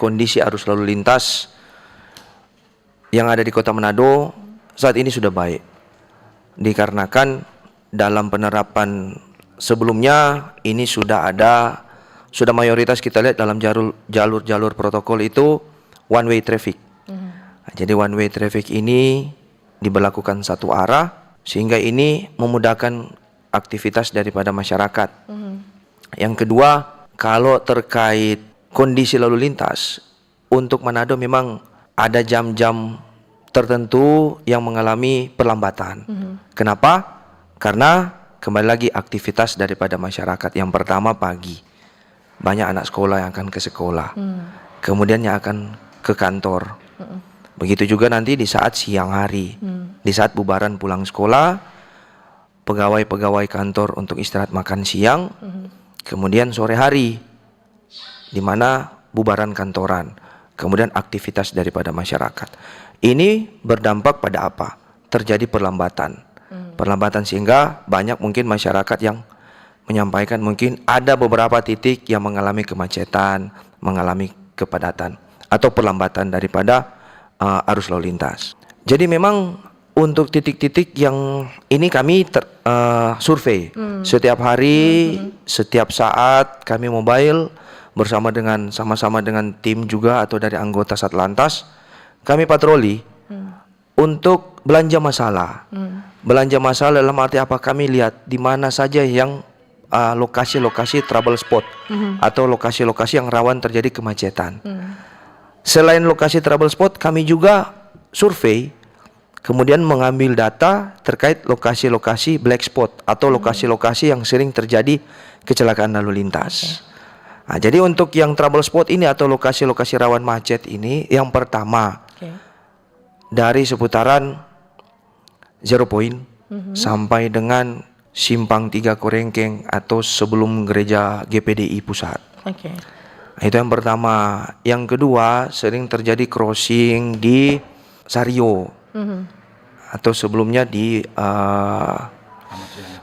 kondisi arus lalu lintas yang ada di Kota Manado saat ini sudah baik. Dikarenakan dalam penerapan sebelumnya ini sudah mayoritas kita lihat dalam jalur protokol itu one way traffic. Nah, jadi one way traffic ini diberlakukan satu arah sehingga ini memudahkan aktivitas daripada masyarakat. Yang kedua, kalau terkait kondisi lalu lintas untuk Manado memang ada jam-jam tertentu yang mengalami perlambatan. Kenapa? Karena kembali lagi aktivitas daripada masyarakat. Yang pertama pagi, banyak anak sekolah yang akan ke sekolah, kemudian yang akan ke kantor. Begitu juga nanti di saat siang hari, di saat bubaran pulang sekolah, pegawai-pegawai kantor untuk istirahat makan siang, kemudian sore hari, di mana bubaran kantoran, kemudian aktivitas daripada masyarakat. Ini berdampak pada apa? Terjadi perlambatan. Perlambatan sehingga banyak mungkin masyarakat yang menyampaikan mungkin ada beberapa titik yang mengalami kemacetan, mengalami kepadatan atau perlambatan daripada arus lalu lintas. Jadi memang untuk titik-titik yang ini kami survei setiap hari, setiap saat kami mobile sama-sama dengan tim juga atau dari anggota Satlantas, kami patroli untuk belanja masalah. Belanja masalah dalam arti apa? Kami lihat di mana saja yang lokasi-lokasi trouble spot atau lokasi-lokasi yang rawan terjadi kemacetan. Selain lokasi trouble spot, kami juga survei, kemudian mengambil data terkait lokasi-lokasi black spot atau lokasi-lokasi yang sering terjadi kecelakaan lalu lintas. Nah, jadi untuk yang trouble spot ini atau lokasi-lokasi rawan macet ini, yang pertama dari seputaran Zero Point sampai dengan Simpang 3 Korengkeng atau sebelum gereja GPDI pusat. Nah, itu yang pertama. Yang kedua, sering terjadi crossing di Sario atau sebelumnya di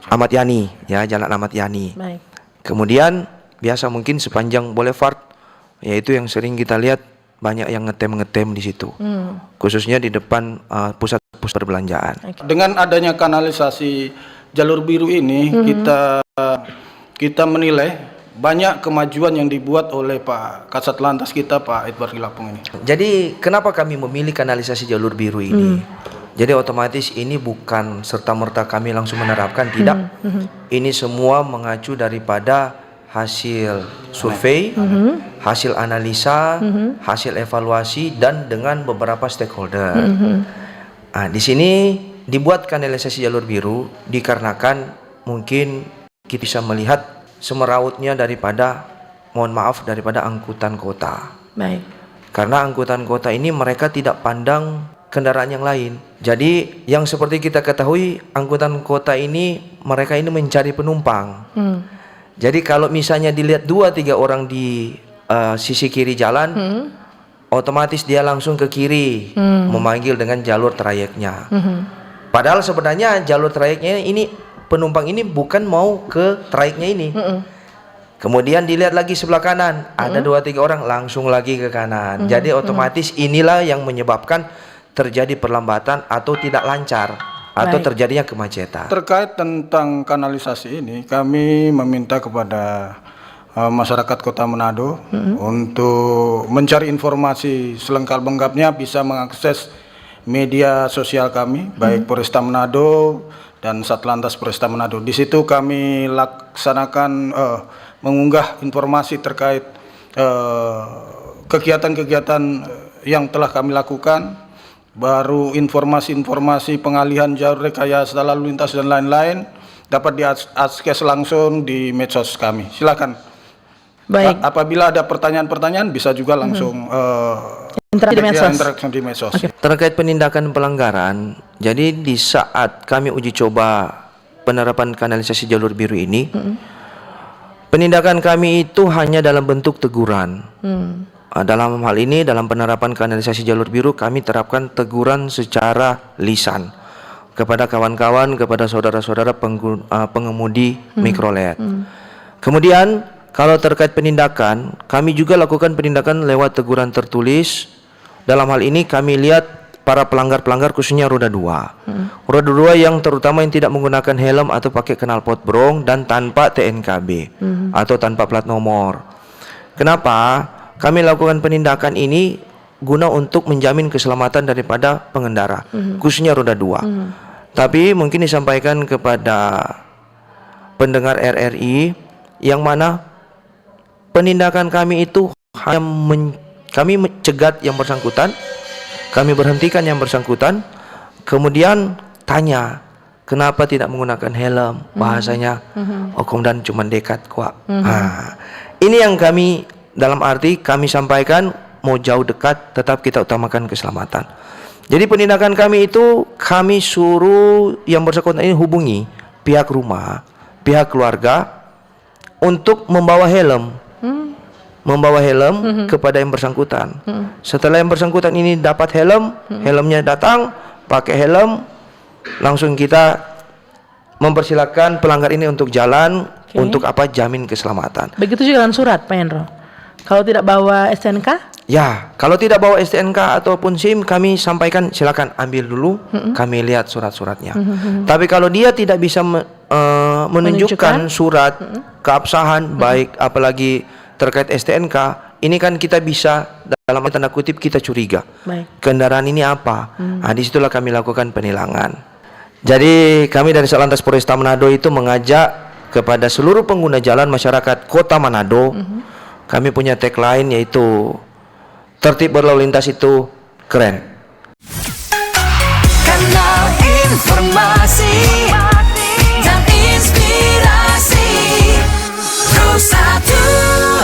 Ahmad Yani, ya, Jalan Ahmad Yani. Kemudian biasa mungkin sepanjang Boulevard, yaitu yang sering kita lihat banyak yang ngetem di situ, khususnya di depan pusat perbelanjaan. Dengan adanya kanalisasi jalur biru ini, kita menilai banyak kemajuan yang dibuat oleh Pak Kasat Lantas kita, Pak Edward Kilapung ini. Jadi kenapa kami memilih kanalisasi jalur biru ini? Jadi otomatis ini bukan serta-merta kami langsung menerapkan, tidak. Ini semua mengacu daripada hasil survei, hasil analisa, hasil evaluasi dan dengan beberapa stakeholder. Nah, di sini dibuat kanalisasi jalur biru dikarenakan mungkin kita bisa melihat semerautnya daripada, mohon maaf, daripada angkutan kota. Karena angkutan kota ini mereka tidak pandang kendaraan yang lain. Jadi yang seperti kita ketahui, angkutan kota ini mereka ini mencari penumpang. Jadi kalau misalnya dilihat 2-3 orang di sisi kiri jalan, otomatis dia langsung ke kiri memanggil dengan jalur trayeknya. Padahal sebenarnya jalur trayeknya ini, penumpang ini bukan mau ke trayeknya ini. Kemudian dilihat lagi sebelah kanan, ada 2-3 orang langsung lagi ke kanan. Jadi otomatis inilah yang menyebabkan terjadi perlambatan atau tidak lancar atau terjadinya kemacetan. Terkait tentang kanalisasi ini, kami meminta kepada masyarakat Kota Manado untuk mencari informasi selengkap-lengkapnya, bisa mengakses media sosial kami, baik Polresta Manado dan Satlantas Polresta Manado. Di situ kami laksanakan mengunggah informasi terkait kegiatan-kegiatan yang telah kami lakukan, baru informasi-informasi pengalihan jalur rekayasa lalu lintas dan lain-lain dapat diakses langsung di medsos kami. Silakan. Baik. Apabila ada pertanyaan-pertanyaan bisa juga langsung interaksi di medsos. Terkait penindakan pelanggaran, jadi di saat kami uji coba penerapan kanalisasi jalur biru ini, penindakan kami itu hanya dalam bentuk teguran. Dalam hal ini, dalam penerapan kanalisasi jalur biru, kami terapkan teguran secara lisan kepada kawan-kawan, kepada saudara-saudara pengemudi mikrolet. Kemudian kalau terkait penindakan, kami juga lakukan penindakan lewat teguran tertulis. Dalam hal ini kami lihat para pelanggar-pelanggar khususnya roda 2. Roda 2 yang terutama yang tidak menggunakan helm atau pakai knalpot brong dan tanpa TNKB atau tanpa plat nomor. Kenapa? Kami lakukan penindakan ini guna untuk menjamin keselamatan daripada pengendara, khususnya roda 2. Tapi mungkin disampaikan kepada pendengar RRI yang mana penindakan kami itu hanya kami mencegat yang bersangkutan, kami berhentikan yang bersangkutan, kemudian tanya kenapa tidak menggunakan helm, bahasanya komandan cuma dekat kuat. Ini yang kami dalam arti kami sampaikan, mau jauh dekat tetap kita utamakan keselamatan. Jadi penindakan kami itu kami suruh yang bersangkutan ini hubungi pihak rumah, pihak keluarga untuk membawa helm. Membawa helm kepada yang bersangkutan. Setelah yang bersangkutan ini dapat helm, helmnya datang, pakai helm, langsung kita mempersilahkan pelanggar ini untuk jalan, untuk apa? Jamin keselamatan. Begitu juga dengan surat, Pak Hendro. Kalau tidak bawa STNK? Ya, kalau tidak bawa STNK ataupun SIM, kami sampaikan silakan ambil dulu, kami lihat surat-suratnya. Tapi kalau dia tidak bisa menunjukkan surat keabsahan, baik apalagi terkait STNK, ini kan kita bisa dalam tanda kutip kita curiga. Kendaraan ini apa? Nah, disitulah kami lakukan penilangan. Jadi kami dari Satlantas Polresta Manado itu mengajak kepada seluruh pengguna jalan masyarakat Kota Manado. Kami punya tagline yaitu tertib berlalu lintas itu keren. Kanal informasi dan inspirasi Pro 1